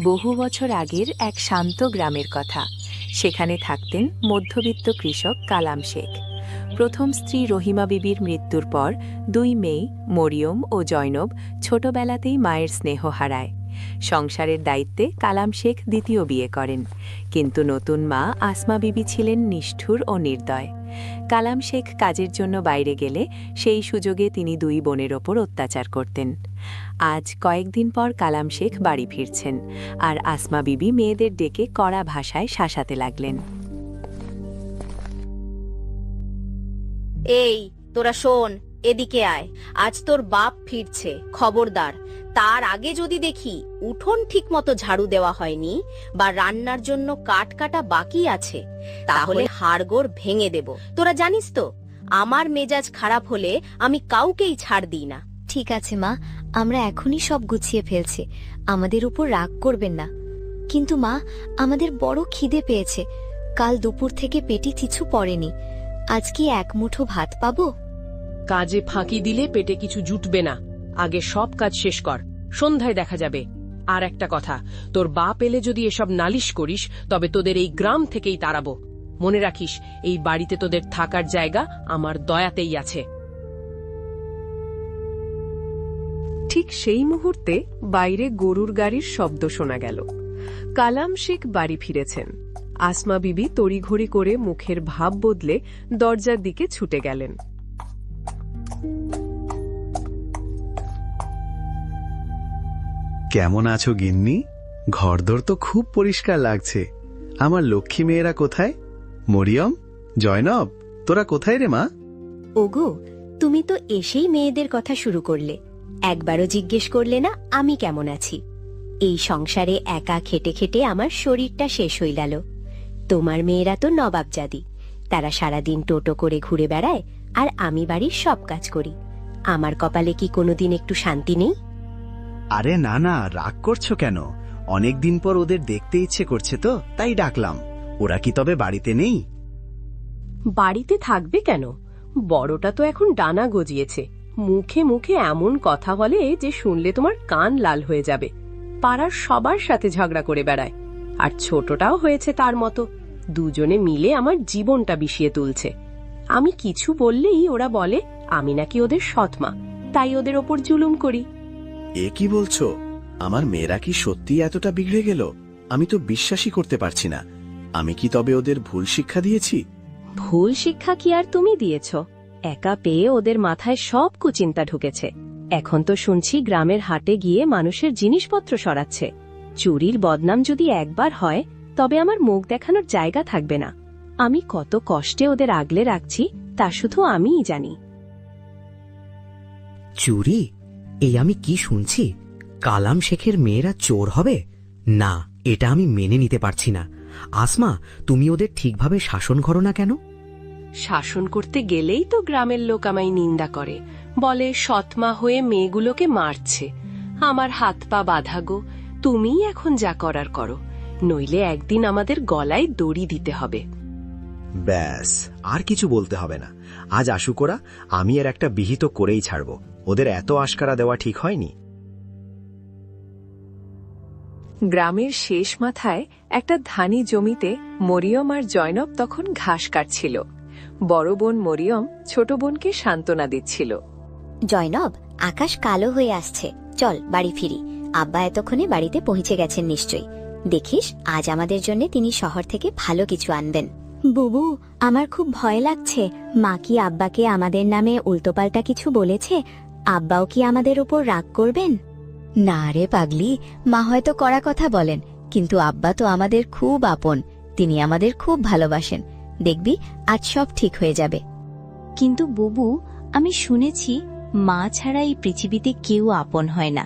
বহু বছর আগের এক শান্ত গ্রামের কথা। সেখানে থাকতেন মধ্যবিত্ত কৃষক কালাম শেখ। প্রথম স্ত্রী রহিমা বিবির মৃত্যুর পর দুই মেয়ে মরিয়ম ও জয়নব ছোটবেলাতেই মায়ের স্নেহ হারায়। সংসারের দায়িত্বে কালাম শেখ দ্বিতীয় বিয়ে করেন, কিন্তু নতুন মা আসমা বিবি ছিলেন নিষ্ঠুর ও নির্দয়। কালাম শেখ কাজের জন্য বাইরে গেলে সেই সুযোগে তিনি দুই বোনের ওপর অত্যাচার করতেন। আজ কয়েকদিন পর কালাম শেখ বাড়ি ফিরছেন, আর আসমা বিবি মেয়েদের ডেকে কড়া ভাষায় শাসাতে লাগলেন। এই তোরা শোন, এদিকে আয়। আজ তোর বাপ ফিরছে, খবরদার তার আগে যদি দেখি উঠোন ঠিক মতো ঝাড়ু দেওয়া হয়নি বা রান্নার জন্য কাঠ কাটা বাকি আছে, তাহলে হাড়গোড় ভেঙে দেব। তোরা জানিস তো, আমার মেজাজ খারাপ হলে আমি কাউকেই ছাড় দিই না। ঠিক আছে মা, আমরা এখনই সব গুছিয়ে ফেলছি, আমাদের উপর রাগ করবেন না। কিন্তু মা, আমাদের বড় খিদে পেয়েছে, কাল দুপুর থেকে পেটে কিছু পড়েনি। আজ কি এক মুঠো ভাত পাবো? কাজে ফাঁকি দিলে পেটে কিছু জুটবে না। আগে সব কাজ শেষ কর, সন্ধ্যায় দেখা যাবে। আর একটা কথা, তোর বাপ এলে যদি এসব নালিশ করিস তবে তোদের এই গ্রাম থেকেই তাড়াবো। মনে রাখিস, এই বাড়িতে তোদের থাকার জায়গা আমার দয়াতেই আছে। ঠিক সেই মুহূর্তে বাইরে গরুর গাড়ির শব্দ শোনা গেল। কালাম শেখ বাড়ি ফিরেছেন। আসমা বিবি তড়িঘড়ি করে মুখের ভাব বদলে দরজার দিকে ছুটে গেলেন। কেমন আছো গিন্নি? ঘরদোর তো খুব পরিষ্কার লাগছে। আমার লক্ষ্মী মেয়েরা কোথায়? মরিয়ম, জয়নব, তোরা কোথায় রে মা? ওগো, তুমি তো এসেই মেয়েদের কথা শুরু করলে। একবারও জিজ্ঞেস করলে না আমি কেমন আছি। এই সংসারে একা খেটে খেটে আমার শরীরটা শেষ হয়ে গেল। তোমার মেয়েরা তো নবাবজাদি, তারা সারাদিন টোটো করে ঘুরে বেড়ায়, আর আমি বাড়ির সব কাজ করি। আমার কপালে কি কোনোদিন একটু শান্তি নেই? আরে না না, রাগ করছো কেন? অনেকদিন পর ওদের দেখতে ইচ্ছে করছে তো তাই ডাকলাম। ওরা কি তবে বাড়িতে নেই? বাড়িতে থাকবে কেন? বড়টা তো এখন ডানা গজিয়েছে, মুখে মুখে এমন কথা বলে যে শুনলে তোমার কান লাল হয়ে যাবে। পাড়ার সবার সাথে ঝগড়া করে বেড়ায়। আর ছোটটাও হয়েছে তার মতো, দুজনে মিলে আমার জীবনটা বিষিয়ে তুলছে। আমি কিছু বললেই ওরা বলে আমি নাকি ওদের সৎমা, তাই ওদের ওপর জুলুম করি। এ কি বলছো? আমার মেয়েরা কি সত্যি এতটা বিগড়ে গেল? আমি তো বিশ্বাসই করতে পারছি না। আমি কি তবে ওদের ভুল শিক্ষা দিয়েছি? ভুল শিক্ষা কি আর তুমি দিয়েছ? একা পেয়ে ওদের মাথায় সব কুচিন্তা ঢুকেছে। এখন তো শুনছি গ্রামের হাটে গিয়ে মানুষের জিনিসপত্র সরাচ্ছে। চুরির বদনাম যদি একবার হয় তবে আমার মুখ দেখানোর জায়গা থাকবে না। আমি কত কষ্টে ওদের আগলে রাখছি তা শুধু আমিই জানি। চুরি? এই আমি কি শুনছি? কালাম শেখের মেয়েরা চোর হবে? না, এটা আমি মেনে নিতে পারছি না। আসমা, তুমি ওদের ঠিকভাবে শাসন করো না কেন? শাসন করতে গেলেই তো গ্রামের লোক আমায় নিন্দা করে, বলে সৎমা হয়ে মেয়েগুলোকে মারছে। আমার হাত পা বাঁধা গো, তুমিই এখন যা করার করো, নইলে একদিন আমাদের গলায় দড়ি দিতে হবে। ব্যাস, আর কিছু বলতে হবে না। আজ আসুক ওরা, আমি এর একটা বিহিত করেই ছাড়ব। ওদের এত আশকারা দেওয়া ঠিক হয়নি। গ্রামের শেষ মাথায় একটা ধানি জমিতে মরিয়ম আর জয়নব তখন ঘাস কাটছিল। বড় বোন মরিয়ম ছোট বোনকে সান্ত্বনা দিচ্ছিল। জয়নব, আকাশ কালো হয়ে আসছে, চল বাড়ি ফিরি। আব্বা এতক্ষণে বাড়িতে পৌঁছে গেছেন নিশ্চয়ই। দেখিস, আজ আমাদের জন্য তিনি শহর থেকে ভালো কিছু আনবেন। বুবু, আমার খুব ভয় লাগছে। মা কি আব্বাকে আমাদের নামে উল্টোপাল্টা কিছু বলেছে? আব্বাও কি আমাদের উপর রাগ করবেন? না রে পাগলি, মা হয়তো কড়া কথা বলেন, কিন্তু আব্বা তো আমাদের খুব আপন। তিনি আমাদের খুব ভালোবাসেন। দেখবি, আজ সব ঠিক হয়ে যাবে। কিন্তু বুবু, আমি শুনেছি মা ছাড়া এই পৃথিবীতে কেউ আপন হয় না।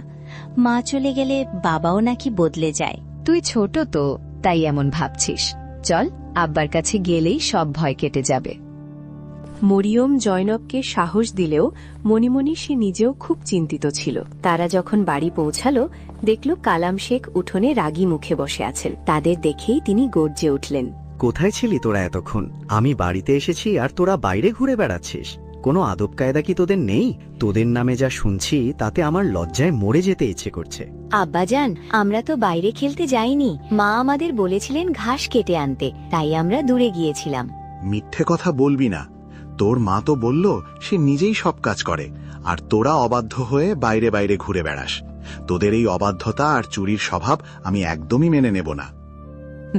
মা চলে গেলে বাবাও নাকি বদলে যায়। তুই ছোট তো, তাই এমন ভাবছিস। চল, আব্বার কাছে গেলেই সব ভয় কেটে যাবে। মরিয়ম জয়নবকে সাহস দিলেও মনে মনে সে নিজেও খুব চিন্তিত ছিল। তারা যখন বাড়ি পৌঁছালো, দেখল কালাম শেখ উঠোনে রাগী মুখে বসে আছেন। তাদের দেখেই তিনি গর্জে উঠলেন। কোথায় ছিলি তোরা এতক্ষণ? আমি বাড়িতে এসেছি আর তোরা বাইরে ঘুরে বেড়াচ্ছিস। কোনো আদব কায়দা কি তোদের নেই? তোদের নামে যা শুনছি তাতে আমার লজ্জায় মরে যেতে ইচ্ছে করছে। আব্বাজান, আমরা তো বাইরে খেলতে যাইনি। মা আমাদের বলেছিলেন ঘাস কেটে আনতে, তাই আমরা দূরে গিয়েছিলাম। মিথ্যে কথা বলবি না। তোর মা তো বলল সে নিজেই সব কাজ করে, আর তোরা অবাধ্য হয়ে বাইরে বাইরে ঘুরে বেড়াস। তোদের এই অবাধ্যতা আর চুরির স্বভাব আমি একদমই মেনে নেব না।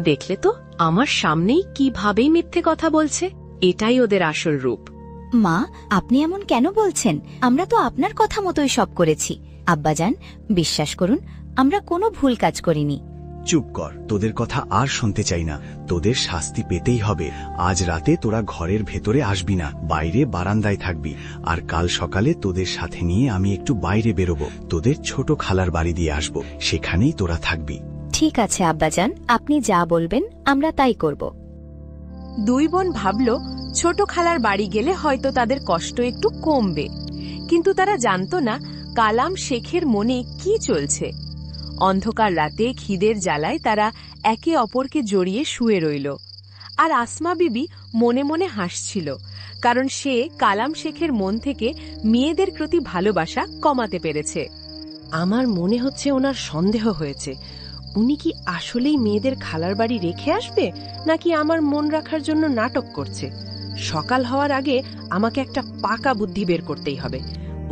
দেখলে তো আমার সামনেই কিভাবেই মিথ্যে কথা বলছে। এটাই ওদের আসল রূপ। মা, আপনি এমন কেন বলছেন? আমরা তো আপনার কথা মতোই সব করেছি। আব্বাজান, বিশ্বাস করুন, আমরা কোনো ভুল কাজ করিনি। চুপ কর, তোদের কথা আর শুনতে চাই না। তোদের শাস্তি পেতেই হবে। আজ রাতে তোরা ঘরের ভেতরে আসবি না, বাইরে বারান্দায় থাকবি। আর কাল সকালে তোদের সাথে নিয়ে আমি একটু বাইরে বেরোবো, তোদের ছোট খালার বাড়ি দিয়ে আসবো, সেখানেই তোরা থাকবি। ঠিক আছে আব্বাজান, আপনি যা বলবেন আমরা তাই করব। দুই বোন ভাবল ছোট খালার বাড়ি গেলে হয়তো তাদের কষ্ট একটু কমবে, কিন্তু তারা জানতো না কালাম শেখের মনে কি চলছে। অন্ধকার রাতে খিদের জ্বালায় তারা একে অপরকে জড়িয়ে শুয়ে রইল। আর আসমা বিবি মনে মনে হাসছিল, কারণ সে কালাম শেখের মন থেকে মেয়েদের প্রতি ভালোবাসা কমাতে পেরেছে। আমার মনে হচ্ছে ওনার সন্দেহ হয়েছে। উনি কি আসলেই মেয়েদের খালার বাড়ি রেখে আসবে, নাকি আমার মন রাখার জন্য নাটক করছে? সকাল হওয়ার আগে আমাকে একটা পাকা বুদ্ধি বের করতেই হবে।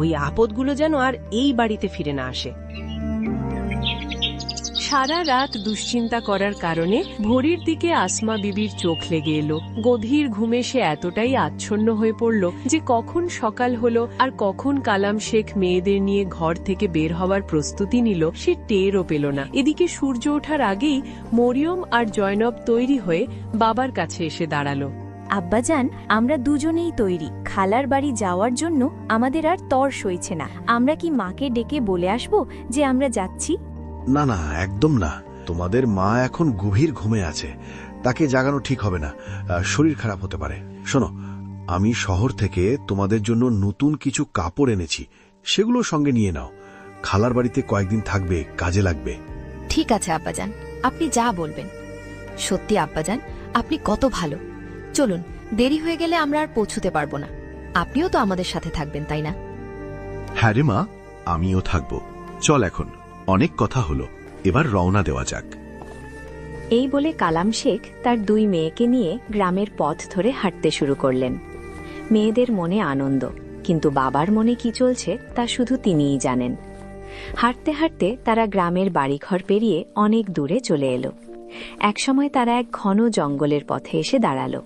ওই আপদগুলো যেন আর এই বাড়িতে ফিরে না আসে। সারা রাত দুশ্চিন্তা করার কারণে ভোরের দিকে আসমা বিবির চোখ লেগে এলো। গভীর ঘুমে সে এতটাই আচ্ছন্ন হয়ে পড়ল যে কখন সকাল হলো আর কখন কালাম শেখ মেয়েদের নিয়ে ঘর থেকে বের হওয়ার প্রস্তুতি নিল সে টেরও পেল না। এদিকে সূর্য ওঠার আগেই মরিয়ম আর জয়নব তৈরি হয়ে বাবার কাছে এসে দাঁড়ালো। আব্বাজান, আমরা দুজনেই তৈরি। খালার বাড়ি যাওয়ার জন্য আমাদের আর তর সইছে না। আমরা কি মাকে ডেকে বলে আসব যে আমরা যাচ্ছি? না না, একদম না। তোমাদের মা এখন গভীর ঘুমে আছে, তাকে জাগানো ঠিক হবে না, শরীর খারাপ হতে পারে। শোনো, আমি শহর থেকে তোমাদের জন্য নতুন কিছু কাপড় এনেছি, সেগুলো সঙ্গে নিয়ে নাও। খালার বাড়িতে কয়েকদিন থাকবে, কাজে লাগবে। ঠিক আছে আব্বাজান, আপনি যা বলবেন। সত্যি আব্বাজান, আপনি কত ভালো। চলুন, দেরি হয়ে গেলে আমরা আর পৌঁছতে পারবো না। আপনিও তো আমাদের সাথে থাকবেন, তাই না? হ্যাঁ রে মা, আমিও থাকবো। চল, এখন অনেক কথা হলো, এবার রওনা দেওয়া যাক। এই বলে কালাম শেখ তার দুই মেয়েকে নিয়ে গ্রামের পথ ধরে হাঁটতে শুরু করলেন। মেয়েদের মনে আনন্দ, কিন্তু বাবার মনে কি চলছে তা শুধু তিনিই জানেন। হাঁটতে হাঁটতে তারা গ্রামের বাড়িঘর পেরিয়ে অনেক দূরে চলে এলো। একসময় তারা এক ঘন জঙ্গলের পথে এসে দাঁড়ালো।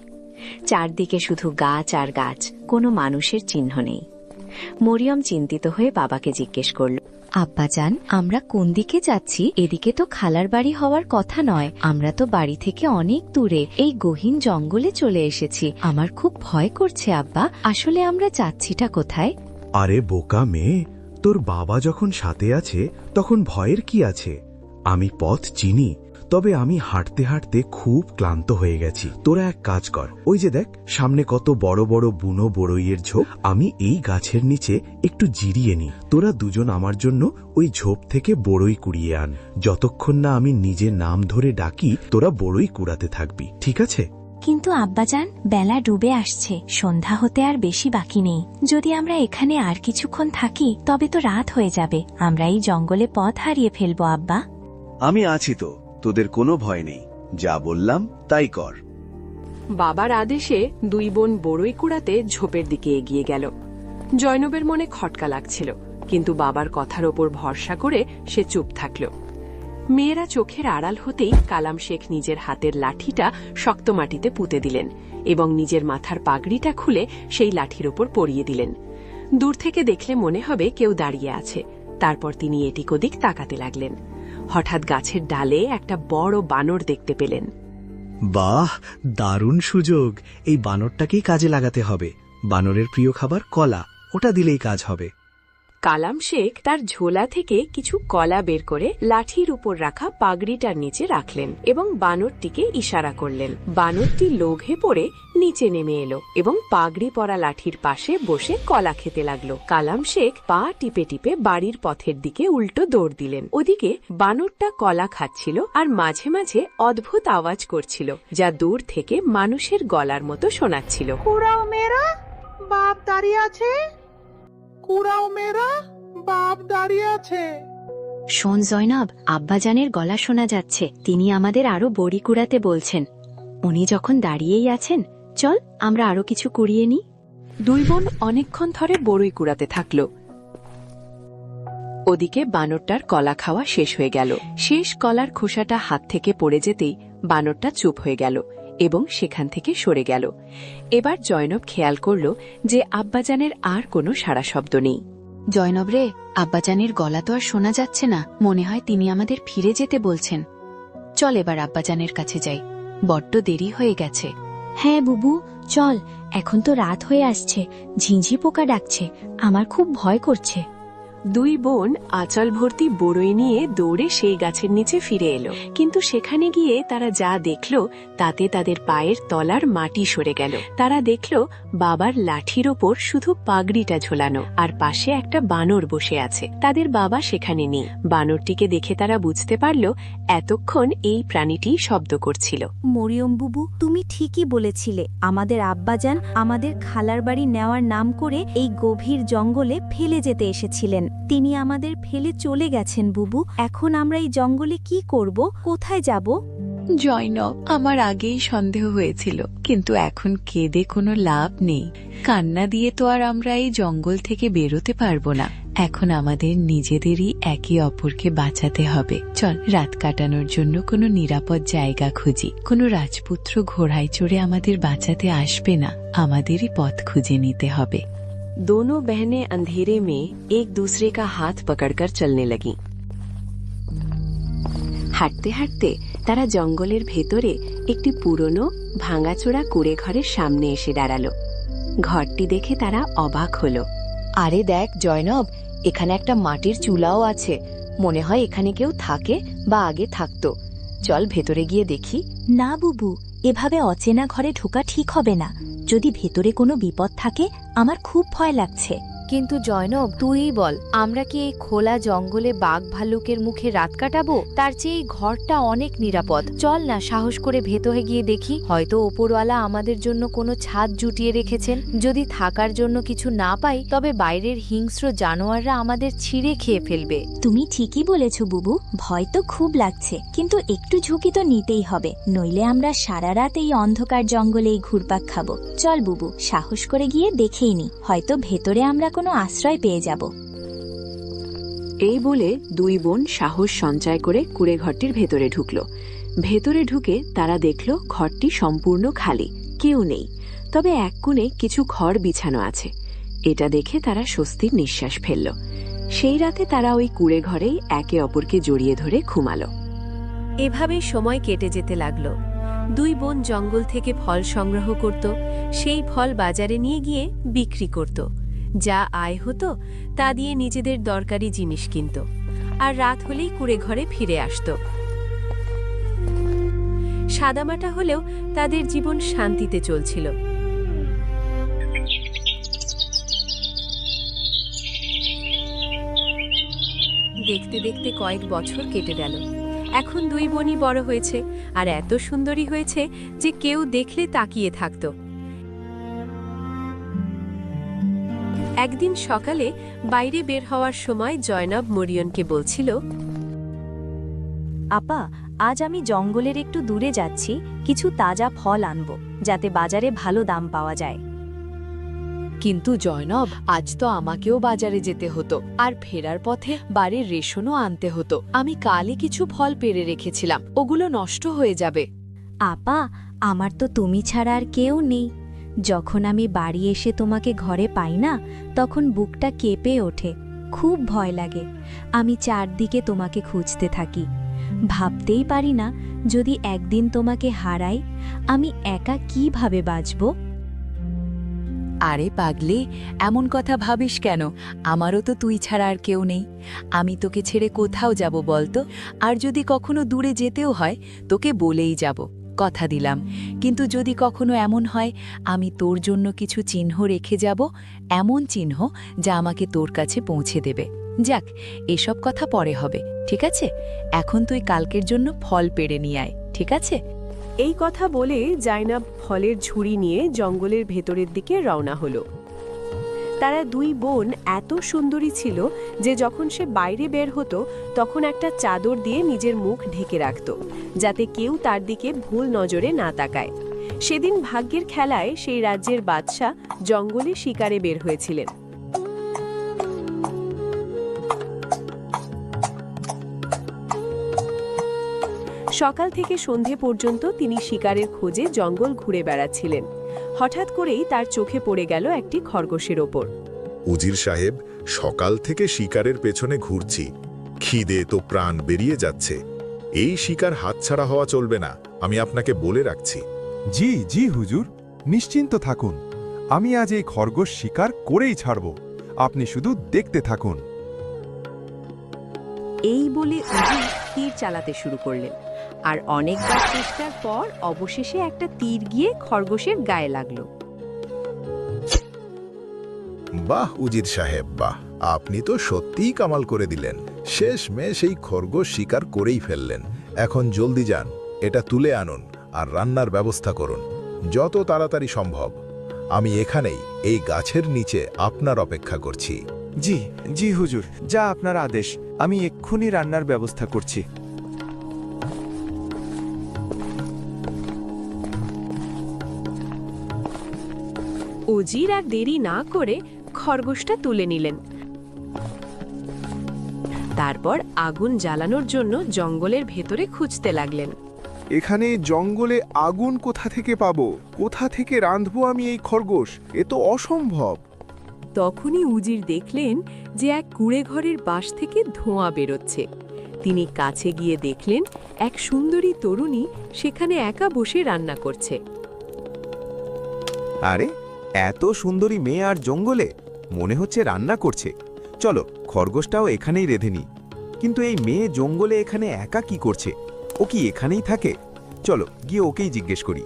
চারদিকে শুধু গাছ আর গাছ, কোনো মানুষের চিহ্ন নেই। মরিয়ম চিন্তিত হয়ে বাবাকে জিজ্ঞেস করল, আব্বাজান, আমরা কোন দিকে যাচ্ছি? এদিকে তো খালার বাড়ি হওয়ার কথা নয়। আমরা তো বাড়ি থেকে অনেক দূরে এই গহীন জঙ্গলে চলে এসেছি। আমার খুব ভয় করছে আব্বা। আসলে আমরা যাচ্ছিটা কোথায়? আরে বোকা মেয়ে, তোর বাবা যখন সাথে আছে তখন ভয়ের কি আছে? আমি পথ চিনি, তবে আমি হাঁটতে হাঁটতে খুব ক্লান্ত হয়ে গেছি। তোরা এক কাজ কর, ওই যে দেখ সামনে কত বড় বড় বুনো বড়ইয়ের ঝোপ, আমি এই গাছের নিচে একটু জিরিয়ে নি। তোরা দুজন আমার জন্য ওই ঝোপ থেকে বড়ই কুড়িয়ে আন। যতক্ষণ না আমি নিজের নাম ধরে ডাকি, তোরা বড়ই কুড়াতে থাকবি, ঠিক আছে? কিন্তু আব্বাজান, বেলা ডুবে আসছে, সন্ধ্যা হতে আর বেশি বাকি নেই। যদি আমরা এখানে আর কিছুক্ষণ থাকি তবে তো রাত হয়ে যাবে। আমরা এই জঙ্গলে পথ হারিয়ে ফেলবো আব্বা। আমি আছি তো, তোদের কোনো ভয় নেই। যা বললাম তাই কর। বাবার আদেশে দুই বোন বড়ই কুড়াতে ঝোপের দিকে এগিয়ে গেল। জয়নবের মনে খটকা লাগছিল, কিন্তু বাবার কথার ওপর ভরসা করে সে চুপ থাকল। মেয়েরা চোখের আড়াল হতেই কালাম শেখ নিজের হাতের লাঠিটা শক্ত মাটিতে পুঁতে দিলেন এবং নিজের মাথার পাগড়িটা খুলে সেই লাঠির ওপর পরিয়ে দিলেন। দূর থেকে দেখলে মনে হবে কেউ দাঁড়িয়ে আছে। তারপর তিনি এদিক ওদিক তাকাতে লাগলেন। হঠাৎ গাছের ডালে একটা বড় বানর দেখতে পেলেন। বাহ, দারুণ সুযোগ! এই বানরটাকেই কাজে লাগাতে হবে। বানরের প্রিয় খাবার কলা, ওটা দিলেই কাজ হবে। কালাম শেখ তার ঝোলা থেকে কিছু কলা বের করে লাঠির উপর রাখা পাগড়িটার নিচে রাখলেন এবং বানরটিকে ইশারা করলেন। বানরটি লোভে পড়ে নিচে নেমে এলো এবং পাগড়ি পরা লাঠির পাশে বসে কলা খেতে লাগলো। কালাম শেখ পা টিপে টিপে বাড়ির পথের দিকে উল্টো দৌড় দিলেন। ওদিকে বানরটা কলা খাচ্ছিল আর মাঝে মাঝে অদ্ভুত আওয়াজ করছিল, যা দূর থেকে মানুষের গলার মতো শোনাচ্ছিল। কুড়াও মেয়েরা, বাপ দাঁড়িয়ে আছে। কুড়াও মেয়েরা, বাপ দাঁড়িয়ে আছে। শোন জয়নব, আব্বাজানের গলা শোনা যাচ্ছে। তিনি আমাদের আরো বড়ি কুড়াতে বলছেন। উনি যখন দাঁড়িয়েই আছেন, চল আমরা আরো কিছু কুড়িয়ে নিই। দুই বোন অনেকক্ষণ ধরে বড়ই কুড়াতে থাকল। ওদিকে বানরটার কলা খাওয়া শেষ হয়ে গেল। শেষ কলার খোসাটা হাত থেকে পড়ে যেতেই বানরটা চুপ হয়ে গেল এবং সেখান থেকে সরে গেল। এবার জয়নব খেয়াল করল যে আব্বাজানের আর কোনো সাড়া শব্দ নেই। জয়নব রে, আব্বাজানের গলা তো আর শোনা যাচ্ছে না। মনে হয় তিনি আমাদের ফিরে যেতে বলছেন। চল এবার আব্বাজানের কাছে যাই, বড্ড দেরি হয়ে গেছে। হ্যাঁ বুবু, চল। এখন তো রাত হয়ে আসছে, ঝিঁঝি পোকা ডাকছে, আমার খুব ভয় করছে। দুই বোন আঁচল ভর্তি বড়ই নিয়ে দৌড়ে সেই গাছের নিচে ফিরে এলো, কিন্তু সেখানে গিয়ে তারা যা দেখল তাতে তাদের পায়ের তলার মাটি সরে গেল। তারা দেখল বাবার লাঠির ওপর শুধু পাগড়িটা ঝোলানো, আর পাশে একটা বানর বসে আছে। তাদের বাবা সেখানে নেই। বানরটিকে দেখে তারা বুঝতে পারল এতক্ষণ এই প্রাণীটি শব্দ করছিল। মরিয়ম বুবু, তুমি ঠিকই বলেছিলে। আমাদের আব্বাজান আমাদের খালার বাড়ি নেওয়ার নাম করে এই গভীর জঙ্গলে ফেলে যেতে এসেছিলেন। তিনি আমাদের ফেলে চলে গেছেন বুবু। এখন আমরা এই জঙ্গলে কি করব? কোথায় যাব? জয়নব, আমার আগেই সন্দেহ হয়েছিল, কিন্তু এখন কেঁদে কোনো লাভ নেই। কান্না দিয়ে তো আর আমরা এই জঙ্গল থেকে বেরোতে পারবো না। এখন আমাদের নিজেদেরই একে অপরকে বাঁচাতে হবে। চল, রাত কাটানোর জন্য কোনো নিরাপদ জায়গা খুঁজি। কোনো রাজপুত্র ঘোড়ায় চড়ে আমাদের বাঁচাতে আসবে না, আমাদেরই পথ খুঁজে নিতে হবে। दोनों बहनें अंधेरे में एक दूसरे का हाथ पकड़कर चलने लगीं। হাঁটতে হাঁটতে তারা জঙ্গলের ভেতরে একটি পুরনো ভাঙাচোরা কুড়ে ঘরের সামনে এসে দাঁড়ালো। ঘরটি দেখে তারা অবাক হলো। আরে দেখ জয়নব, এখানে একটা মাটির চুলাও আছে। মনে হয় এখানে কেউ থাকে বা আগে থাকতো। চল ভেতরে গিয়ে দেখি। না বুবু, এভাবে অচেনা ঘরে ঢোকা ঠিক হবে না। যদি ভেতরে কোনো বিপদ থাকে, আমার খুব ভয় লাগছে। কিন্তু জয়নব, তুই বল, আমরা কি এই খোলা জঙ্গলে বাঘ ভাল্লুকের মুখে রাত কাটাবো? তার চেয়ে এই ঘরটা অনেক নিরাপদ। চল না, সাহস করে ভেতরে গিয়ে দেখি। হয়তো ওপরওয়ালা আমাদের জন্য কোনো ছাদ জুটিয়ে রেখেছেন। যদি থাকার জন্য কিছু না পাই, তবে বাইরের হিংস্র জানোয়াররা আমাদের ছিঁড়ে খেয়ে ফেলবে। তুমি ঠিকই বলেছ বুবু, ভয় তো খুব লাগছে, কিন্তু একটু ঝুঁকি তো নিতেই হবে, নইলে আমরা সারা রাত এই অন্ধকার জঙ্গলেই ঘুরপাক খাবো। চল বুবু, সাহস করে গিয়ে দেখেই নি, হয়তো ভেতরে আমরা কোনো আশ্রয় পেয়ে যাব। এই বলে দুই বোন সাহস সঞ্চয় করে কুড়ে ঘরটির ভেতরে ঢুকল। ভেতরে ঢুকে তারা দেখল ঘরটি সম্পূর্ণ খালি, কেউ নেই। তবে এক কোণে কিছু খড় বিছানো আছে। এটা দেখে তারা স্বস্তির নিঃশ্বাস ফেলল। সেই রাতে তারা ওই কুড়ে ঘরেই একে অপরকে জড়িয়ে ধরে ঘুমালো। এভাবেই সময় কেটে যেতে লাগলো। দুই বোন জঙ্গল থেকে ফল সংগ্রহ করত, সেই ফল বাজারে নিয়ে গিয়ে বিক্রি করত। যা আয় হতো তা দিয়ে নিজেদের দরকারি জিনিস কিনত, আর রাত হলেই কুড়ে ঘরে ফিরে আসত। সাদামাটা হলেও তাদের জীবন শান্তিতে চলছিল। দেখতে দেখতে কয়েক বছর কেটে গেল। এখন দুই বোনই বড় হয়েছে, আর এত সুন্দরী হয়েছে যে কেউ দেখলে তাকিয়ে থাকত। একদিন সকালে বাইরে বের হওয়ার সময় জয়নব মরিয়মকে বলছিল, আপা, আজ আমি জঙ্গলের একটু দূরে যাচ্ছি, কিছু তাজা ফল আনব, যাতে বাজারে ভালো দাম পাওয়া যায়। কিন্তু জয়নব, আজ তো আমাকেও বাজারে যেতে হতো, আর ফেরার পথে বাড়ির রেশনও আনতে হতো। আমি কালই কিছু ফল পেড়ে রেখেছিলাম, ওগুলো নষ্ট হয়ে যাবে। আপা, আমার তো তুমি ছাড়া আর কেউ নেই। যখন আমি বাড়ি এসে তোমাকে ঘরে পাই না, তখন বুকটা কেঁপে ওঠে, খুব ভয় লাগে। আমি চারদিকে তোমাকে খুঁজতে থাকি। ভাবতেই পারি না, যদি একদিন তোমাকে হারাই, আমি একা কিভাবে বাঁচব। আরে পাগলি, এমন কথা ভাবিস কেন? আমারও তো তুই ছাড়া আর কেউ নেই। আমি তোকে ছেড়ে কোথাও যাব বলতো? আর যদি কখনো দূরে যেতেও হয়, তোকে বলেই যাব, কথা দিলাম। কিন্তু যদি কখনো এমন হয়, আমি তোর জন্য কিছু চিহ্ন রেখে যাব, এমন চিহ্ন যা আমাকে তোর কাছে পৌঁছে দেবে। যাক, এসব কথা পরে হবে, ঠিক আছে? এখন তুই কালকের জন্য ফল পেড়ে নিয়ে আয়, ঠিক আছে? এই কথা বলে জাইনাব ফলের ঝুড়ি নিয়ে জঙ্গলের ভেতরের দিকে রওনা হলো। তারা দুই বোন এত সুন্দরী ছিল যে যখন সে বাইরে বের হতো তখন একটা চাদর দিয়ে নিজের মুখ ঢেকে রাখত, যাতে কেউ তার দিকে ভুল নজরে না তাকায়। সেদিন ভাগ্যের খেলায় সেই রাজ্যের বাদশা জঙ্গলে শিকারে বের হয়েছিলেন। সকাল থেকে সন্ধে পর্যন্ত তিনি শিকারের খোঁজে জঙ্গল ঘুরে বেড়াচ্ছিলেন। হঠাৎ করেই তার চোখে পড়ে গেল একটি খরগোশের ওপর। উজির সাহেব, সকাল থেকে শিকারের পেছনে ঘুরছি, খিদে তো প্রাণ বেরিয়ে যাচ্ছে। এই শিকার হাতছাড়া হওয়া চলবে না, আমি আপনাকে বলে রাখছি। জি জি হুজুর, নিশ্চিন্ত থাকুন, আমি আজ এই খরগোশ শিকার করেই ছাড়ব, আপনি শুধু দেখতে থাকুন। এই বলে উজির তীর চালাতে শুরু করলেন, আর অনেকবার চেষ্টার পর অবশেষে একটা তীর গিয়ে খরগোশের গায়ে লাগলো। বাহ উজির সাহেব, বাহ, আপনি তো সত্যিই কামাল করে দিলেন। শেষমেশ এই খরগোশ শিকার করেই ফেললেন। এখন জলদি যান, এটা তুলে আনুন আর রান্নার ব্যবস্থা করুন, যত তাড়াতাড়ি সম্ভব। আমি এখানেই এই গাছের নিচে আপনার অপেক্ষা করছি। জি জি হুজুর, যা আপনার আদেশ, আমি এক্ষুনি রান্নার ব্যবস্থা করছি। উজির আর দেরি না করে খরগোশটা তুলে নিলেন। তারপর আগুন জ্বালানোর জন্য জঙ্গলের ভেতরে খুঁজতে লাগলেন। এখানে জঙ্গলে আগুন কোথা থেকে পাবো? কোথা থেকে রাঁধবো আমি এই খরগোশ? এ তো অসম্ভব। তখনই উজির দেখলেন যে এক কুঁড়ে ঘরের বাঁশ থেকে ধোঁয়া বেরোচ্ছে। তিনি কাছে গিয়ে দেখলেন এক সুন্দরী তরুণী সেখানে একা বসে রান্না করছে। আরে, এত সুন্দরী মেয়ে আর জঙ্গলে, মনে হচ্ছে রান্না করছে। চলো, খরগোশটাও এখানেই রেঁধে নি। কিন্তু এই মেয়ে জঙ্গলে এখানে একা কি করছে? ও কি এখানেই থাকে? চলো গিয়ে ওকেই জিজ্ঞেস করি।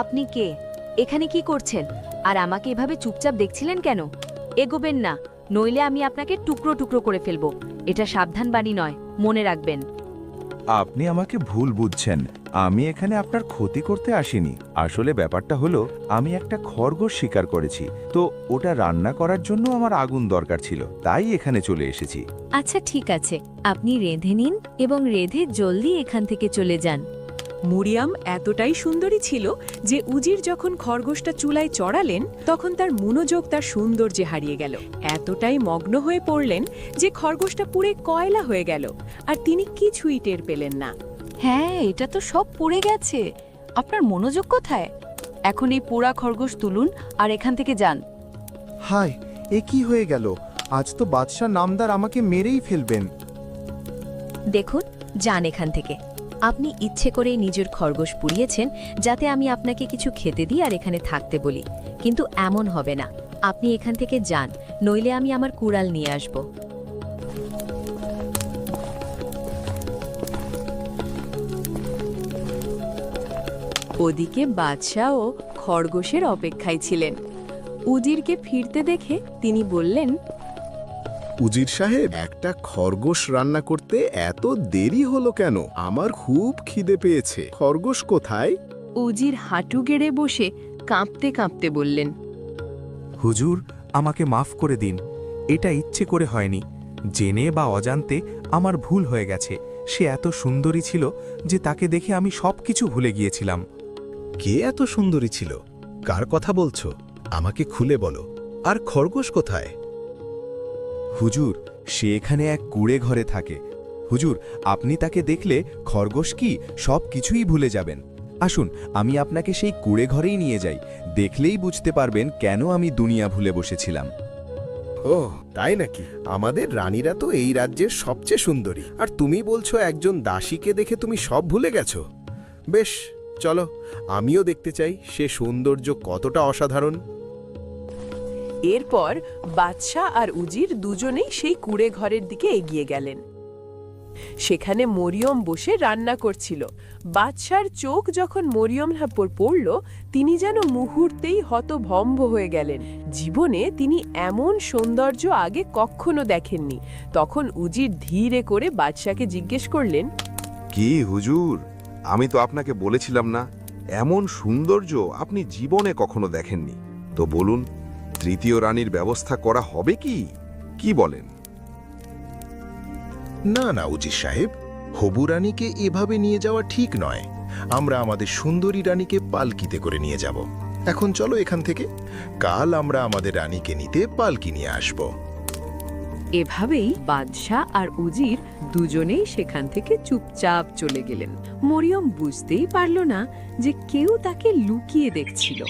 আপনি কে? এখানে কি করছেন? আর আমাকে এভাবে চুপচাপ দেখছিলেন কেন? এগোবেন না, নইলে আমি আপনাকে টুকরো টুকরো করে ফেলবো। এটা সাবধান বাণী নয়, মনে রাখবেন। আপনি আমাকে ভুল বুঝছেন, আমি এখানে আপনার ক্ষতি করতে আসিনি। আসলে ব্যাপারটা হলো, আমি একটা খরগোশ শিকার করেছি, তো ওটা রান্না করার জন্য আমার আগুন দরকার ছিল, তাই এখানে চলে এসেছি। আচ্ছা ঠিক আছে, আপনি রেঁধে নিন এবং রেঁধে জলদি এখান থেকে চলে যান। মরিয়ম এতটাই সুন্দরী ছিল যে উজির যখন খরগোশটা চুলায় চড়ালেন তখন তার মনোযোগ তার সৌন্দর্যে হারিয়ে গেল। এতটাই মগ্ন হয়ে পড়লেন যে খরগোশটা পুড়ে কয়লা হয়ে গেল, আর তিনি কিছুই টের পেলেন না। হ্যাঁ, এটা তো সব পুড়ে গেছে। আপনার মনোযোগ কোথায়? এখন এই পোড়া খরগোশ তুলুন আর এখান থেকে যান। হায়, এ কি হয়ে গেল? আজ তো বাদশা নামদার আমাকে মেরেই ফেলবেন। দেখুন, যান এখান থেকে। আপনি ইচ্ছে করেই নিজের খরগোশ পুড়িয়েছেন যাতে আমি আপনাকে কিছু খেতে দিই আর এখানে থাকতে বলি, কিন্তু এমন হবে না। আপনি এখান থেকে যান, নইলে আমি আমার কুড়াল নিয়ে আসব। ওদিকে বাদশাও খরগোশের অপেক্ষায় ছিলেন। উজিরকে ফিরতে দেখে তিনি বললেন, উজির সাহেব, একটা খরগোশ রান্না করতে এত দেরি হলো কেন? আমার খুব খিদে পেয়েছে। খরগোশ কোথায়? উজির হাঁটু গেড়ে বসে কাঁপতে কাঁপতে বললেন, হুজুর, আমাকে মাফ করে দিন, এটা ইচ্ছে করে হয়নি। জেনে বা অজান্তে আমার ভুল হয়ে গেছে। সে এত সুন্দরী ছিল যে তাকে দেখে আমি সবকিছু ভুলে গিয়েছিলাম। কে এত সুন্দরী ছিল? কার কথা বলছো? আমাকে খুলে বলো। আর খরগোশ কোথায়? হুজুর, সে এখানে এক কুঁড়ে ঘরে থাকে। হুজুর, আপনি তাকে দেখলে খরগোশ কি সব কিছুই ভুলে যাবেন। আসুন, আমি আপনাকে সেই কুঁড়ে ঘরেই নিয়ে যাই। দেখলেই বুঝতে পারবেন কেন আমি দুনিয়া ভুলে বসেছিলাম। ও তাই নাকি? আমাদের রানীরা তো এই রাজ্যের সবচেয়ে সুন্দরী, আর তুমি বলছো একজন দাসীকে দেখে তুমি সব ভুলে গেছো? বেশ, চলো, আমিও দেখতে চাই সে সৌন্দর্য কতটা অসাধারণ। এরপর বাদশা আর উজির দুজনেই সেই কুঁড়ে ঘরের দিকে এগিয়ে গেলেন। সেখানে মরিয়ম বসে রান্না করছিল। বাদশার চোখ যখন মরিয়মের উপর পড়ল, তিনি যেন মুহূর্তেই হতভম্ব হয়ে গেলেন। জীবনে তিনি এমন সৌন্দর্য আগে কখনো দেখেননি। তখন উজির ধীরে করে বাদশাকে জিজ্ঞেস করলেন, কি হুজুর, আমি তো আপনাকে বলেছিলাম না এমন সৌন্দর্য আপনি জীবনে কখনো দেখেননি। তো বলুন, তৃতীয় রানীর ব্যবস্থা করা হবে কি? কি বলেন? না না উজির সাহেব, হবু রানীকে এভাবে নিয়ে যাওয়া ঠিক নয়। আমরা আমাদের সুন্দরী রানীকে পালকিতে করে নিয়ে যাব। এখন চলো এখান থেকে, কাল আমরা আমাদের রানীকে নিতে পালকি নিয়ে আসব। এভাবেই বাদশাহ আর উজির দুজনেই সেখান থেকে চুপচাপ চলে গেলেন। মরিয়ম বুঝতেই পারল না যে কেউ তাকে লুকিয়ে দেখছিল।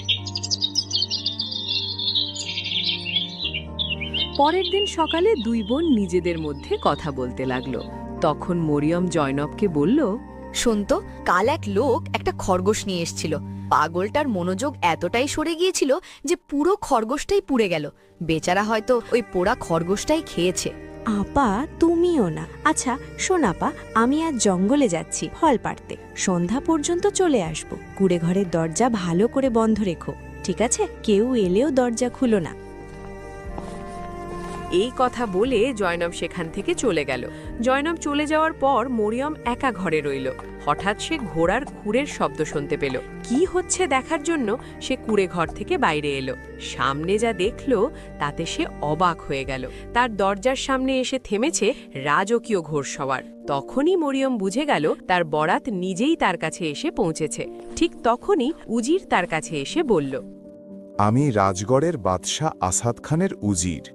পরের দিন সকালে দুই বোন নিজেদের মধ্যে কথা বলতে লাগলো। তখন মরিয়ম জয়নবকে বলল, শোন তো, কাল এক লোক একটা খরগোশ নিয়ে এসেছিল। পাগলটার মনোযোগ এতটাই সরে গিয়েছিল যে পুরো খরগোশটাই পুড়ে গেল। বেচারা হয়তো ওই পোড়া খরগোশটাই খেয়েছে। আপা, তুমিও না। আচ্ছা শোন আপা, আমি আজ জঙ্গলে যাচ্ছি ফল পাড়তে। সন্ধ্যা পর্যন্ত চলে আসব। কুড়ে ঘরের দরজা ভালো করে বন্ধ রেখো, ঠিক আছে? কেউ এলেও দরজা খুলো না। এই কথা বলে জয়নব সেখান থেকে চলে গেল। জয়নব চলে যাওয়ার পর মরিয়ম একা ঘরে রইল। হঠাৎ সে ঘোড়ার খুরের শব্দ শুনতে পেল। কি হচ্ছে দেখার জন্য সে কুড়ে ঘর থেকে বাইরে এলো। সামনে যা দেখল তাতে সে অবাক হয়ে গেল। তার দরজার সামনে এসে থেমেছে রাজকীয় ঘোড়সওয়ার। তখনই মরিয়ম বুঝে গেল তার বরাত নিজেই তার কাছে এসে পৌঁছেছে। ঠিক তখনই উজির তার কাছে এসে বলল, আমি রাজগড়ের বাদশাহ আসাদ খানের উজির।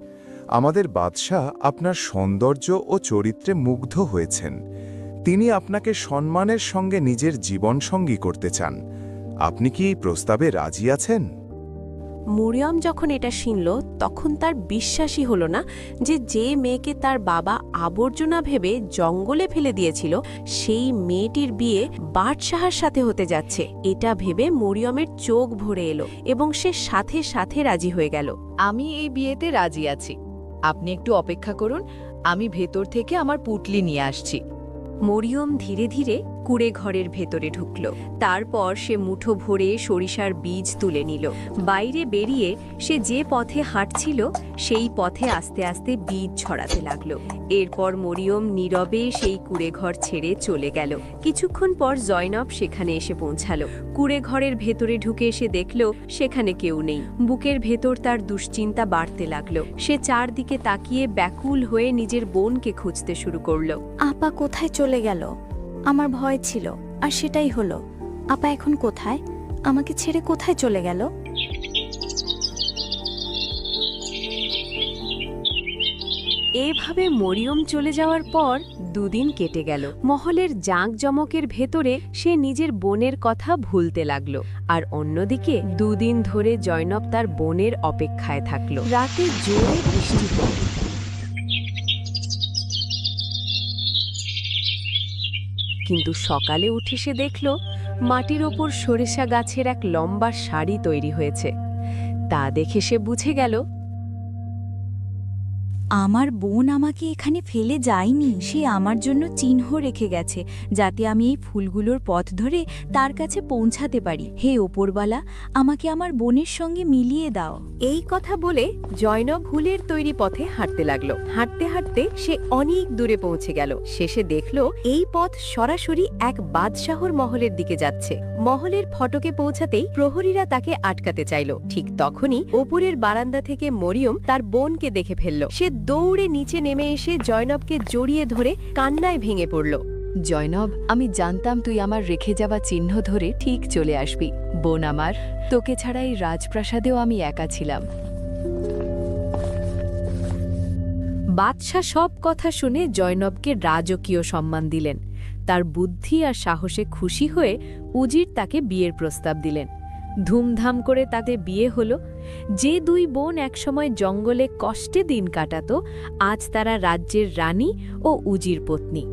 আমাদের বাদশাহ আপনার সৌন্দর্য ও চরিত্রে মুগ্ধ হয়েছেন। তিনি আপনাকে সম্মানের সঙ্গে নিজের জীবনসঙ্গী করতে চান। আপনি কি এই প্রস্তাবে রাজি আছেন? মরিয়ম যখন এটা শুনল তখন তার বিশ্বাসই হলো না যে মেয়েকে তার বাবা আবর্জনা ভেবে জঙ্গলে ফেলে দিয়েছিল সেই মেয়েটির বিয়ে বাদশাহের সাথে হতে যাচ্ছে। এটা ভেবে মরিয়মের চোখ ভরে এলো এবং সে সাথে সাথে রাজি হয়ে গেল। আমি এই বিয়েতে রাজি আছি। আপনি একটু অপেক্ষা করুন, আমি ভেতর থেকে আমার পুটলি নিয়ে আসছি। মরিয়ম ধীরে ধীরে কুড়ে ঘরের ভেতরে ঢুকল। তারপর সে মুঠো ভরে সরিষার বীজ তুলে নিল। বাইরে বেরিয়ে সে যে পথে হাঁটছিল সেই পথে আস্তে আস্তে বীজ ছড়াতে লাগলো। এরপর মরিয়ম নীরবে সেই কুড়ে ঘর ছেড়ে চলে গেল। কিছুক্ষণ পর জয়নব সেখানে এসে পৌঁছালো। কুড়ে ঘরের ভেতরে ঢুকে এসে দেখল সেখানে কেউ নেই। বুকের ভেতর তার দুশ্চিন্তা বাড়তে লাগলো। সে চারদিকে তাকিয়ে ব্যাকুল হয়ে নিজের বোনকে খুঁজতে শুরু করলো। আপা কোথায় চলে গেল? আমার ভয় ছিল, আর সেটাই হলো। আপা এখন কোথায়? আমাকে ছেড়ে কোথায় চলে গেল? এভাবে মরিয়ম চলে যাওয়ার পর দুদিন কেটে গেল। মহলের জাঁকজমকের ভেতরে সে নিজের বোনের কথা ভুলতে লাগলো। আর অন্যদিকে দুদিন ধরে জয়নব তার বোনের অপেক্ষায় থাকলো। রাতে জোরে বৃষ্টি হল। কিন্তু সকালে উঠে সে দেখল মাটির ওপর সরিষা গাছের এক লম্বা সারি তৈরি হয়েছে। তা দেখে সে বুঝে গেল আমার বোন আমাকে এখানে ফেলে যায়নি। সে আমার জন্য চিহ্ন রেখে গেছে, যাতে আমি এই ফুলগুলোর পথ ধরে তার কাছে পৌঁছাতে পারি। হে ওপরওয়ালা, আমাকে আমার বোনের সঙ্গে মিলিয়ে দাও। এই কথা বলে জয়নব ফুলের তৈরি পথে হাঁটতে লাগলো। হাঁটতে হাঁটতে সে অনেক দূরে পৌঁছে গেল। শেষে দেখল এই পথ সরাসরি এক বাদশাহর মহলের দিকে যাচ্ছে। মহলের ফটকে পৌঁছাতেই প্রহরীরা তাকে আটকাতে চাইল। ঠিক তখনই ওপরের বারান্দা থেকে মরিয়ম তার বোনকে দেখে ফেলল। সে দৌড়ে নিচে নেমে এসে জয়নবকে জড়িয়ে ধরে কান্নায় ভেঙে পড়ল। জয়নব, আমি জানতাম তুই আমার রেখে যাওয়া চিহ্ন ধরে ঠিক চলে আসবি। বোন আমার, তোকে ছাড়া এই রাজপ্রাসাদেও আমি একা ছিলাম। বাদশাহ সব কথা শুনে জয়নবকে রাজকীয় সম্মান দিলেন। তার বুদ্ধি আর সাহসে খুশি হয়ে উজির তাকে বিয়ের প্রস্তাব দিলেন। ধুমধাম করে তাদের বিয়ে হলো। যে দুই বোন একসময় জঙ্গলে কষ্টে দিন কাটাতো, আজ তারা রাজ্যের রানী ও উজির পত্নী।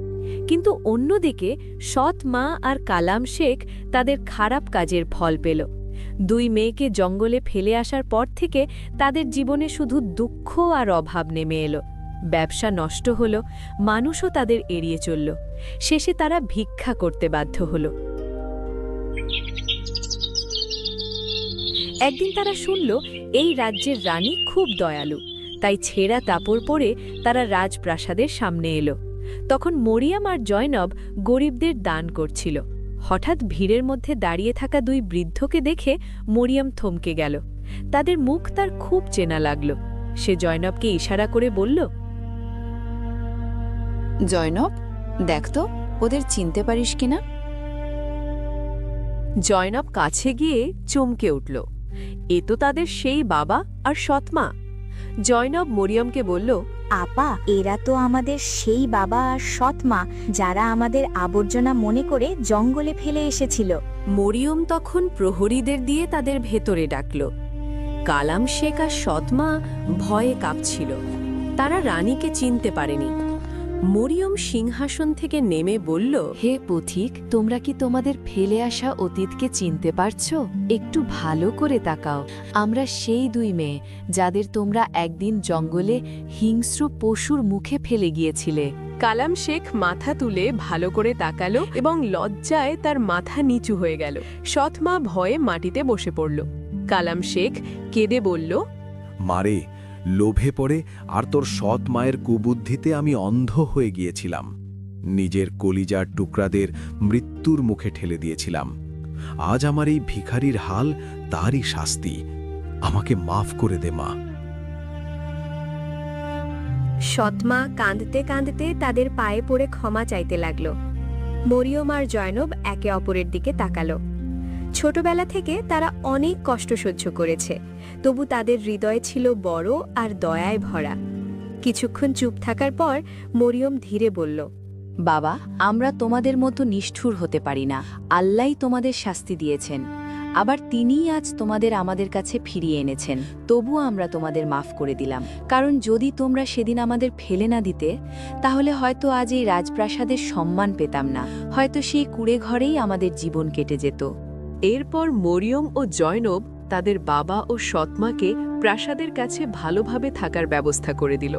কিন্তু অন্যদিকে সৎ মা আর কালাম শেখ তাদের খারাপ কাজের ফল পেল। দুই মেয়েকে জঙ্গলে ফেলে আসার পর থেকে তাদের জীবনে শুধু দুঃখ আর অভাব নেমে এলো। ব্যবসা নষ্ট হলো, মানুষও তাদের এড়িয়ে চলল। শেষে তারা ভিক্ষা করতে বাধ্য হলো। একদিন তারা শুনল এই রাজ্যের রানী খুব দয়ালু, তাই ছেঁড়া কাপড় পরে তারা রাজপ্রাসাদের সামনে এলো। তখন মরিয়ম আর জয়নব গরিবদের দান করছিল। হঠাৎ ভিড়ের মধ্যে দাঁড়িয়ে থাকা দুই বৃদ্ধকে দেখে মরিয়ম থমকে গেল। তাদের মুখ তার খুব চেনা লাগল। সে জয়নবকে ইশারা করে বলল, জয়নব, দেখ তো ওদের চিনতে পারিস কিনা। জয়নব কাছে গিয়ে চমকে উঠল। এ তো তাদের সেই বাবা আর সৎমা। জয়নব মরিয়মকে বলল, আপা, এরা তো আমাদের সেই বাবা আর সৎ মা যারা আমাদের আবর্জনা মনে করে জঙ্গলে ফেলে এসেছিল। মরিয়ম তখন প্রহরীদের দিয়ে তাদের ভেতরে ডাকল। কালাম শেখ আর সৎমা ভয়ে কাঁপছিল। তারা রানীকে চিনতে পারেনি। মরিয়ম সিংহাসন থেকে নেমে বলল, হে পথিক, তোমরা কি তোমাদের ফেলে আসা অতীতকে চিনতে পারছো? একটু ভালো করে তাকাও। আমরা সেই দুই মেয়ে যাদের তোমরা একদিন জঙ্গলে হিংস্র পশুর মুখে ফেলে গিয়েছিলে। কালাম শেখ মাথা তুলে ভালো করে তাকালো এবং লজ্জায় তার মাথা নিচু হয়ে গেল। সৎমা ভয়ে মাটিতে বসে পড়ল। কালাম শেখ কেঁদে বলল, মারে, লোভে পড়ে আর তোর সৎ মায়ের কুবুদ্ধিতে আমি অন্ধ হয়ে গিয়েছিলাম। নিজের কলিজার টুকরাদের মৃত্যুর মুখে ঠেলে দিয়েছিলাম। আজ আমার এই ভিখারির হাল তারই শাস্তি। আমাকে মাফ করে দে মা। সৎমা কাঁদতে কাঁদতে তাদের পায়ে পড়ে ক্ষমা চাইতে লাগল। মরিয়ম আর জয়নব একে অপরের দিকে তাকালো। ছোটবেলা থেকে তারা অনেক কষ্ট সহ্য করেছে, তবু তাদের হৃদয় ছিল বড় আর দয়ায় ভরা। কিছুক্ষণ চুপ থাকার পর মরিয়ম ধীরে বলল, বাবা, আমরা তোমাদের মতো নিষ্ঠুর হতে পারি না। আল্লাহই তোমাদের শাস্তি দিয়েছেন, আবার তিনিই আজ তোমাদের আমাদের কাছে ফিরিয়ে এনেছেন। তবুও আমরা তোমাদের মাফ করে দিলাম, কারণ যদি তোমরা সেদিন আমাদের ফেলে না দিতে, তাহলে হয়তো আজ এই রাজপ্রাসাদের সম্মান পেতাম না। হয়তো সেই কুঁড়ে ঘরেই আমাদের জীবন কেটে যেত। এরপর মরিয়ম ও জয়নব তাদের বাবা ও সৎমাকে প্রাসাদের কাছে ভালোভাবে থাকার ব্যবস্থা করে দিল।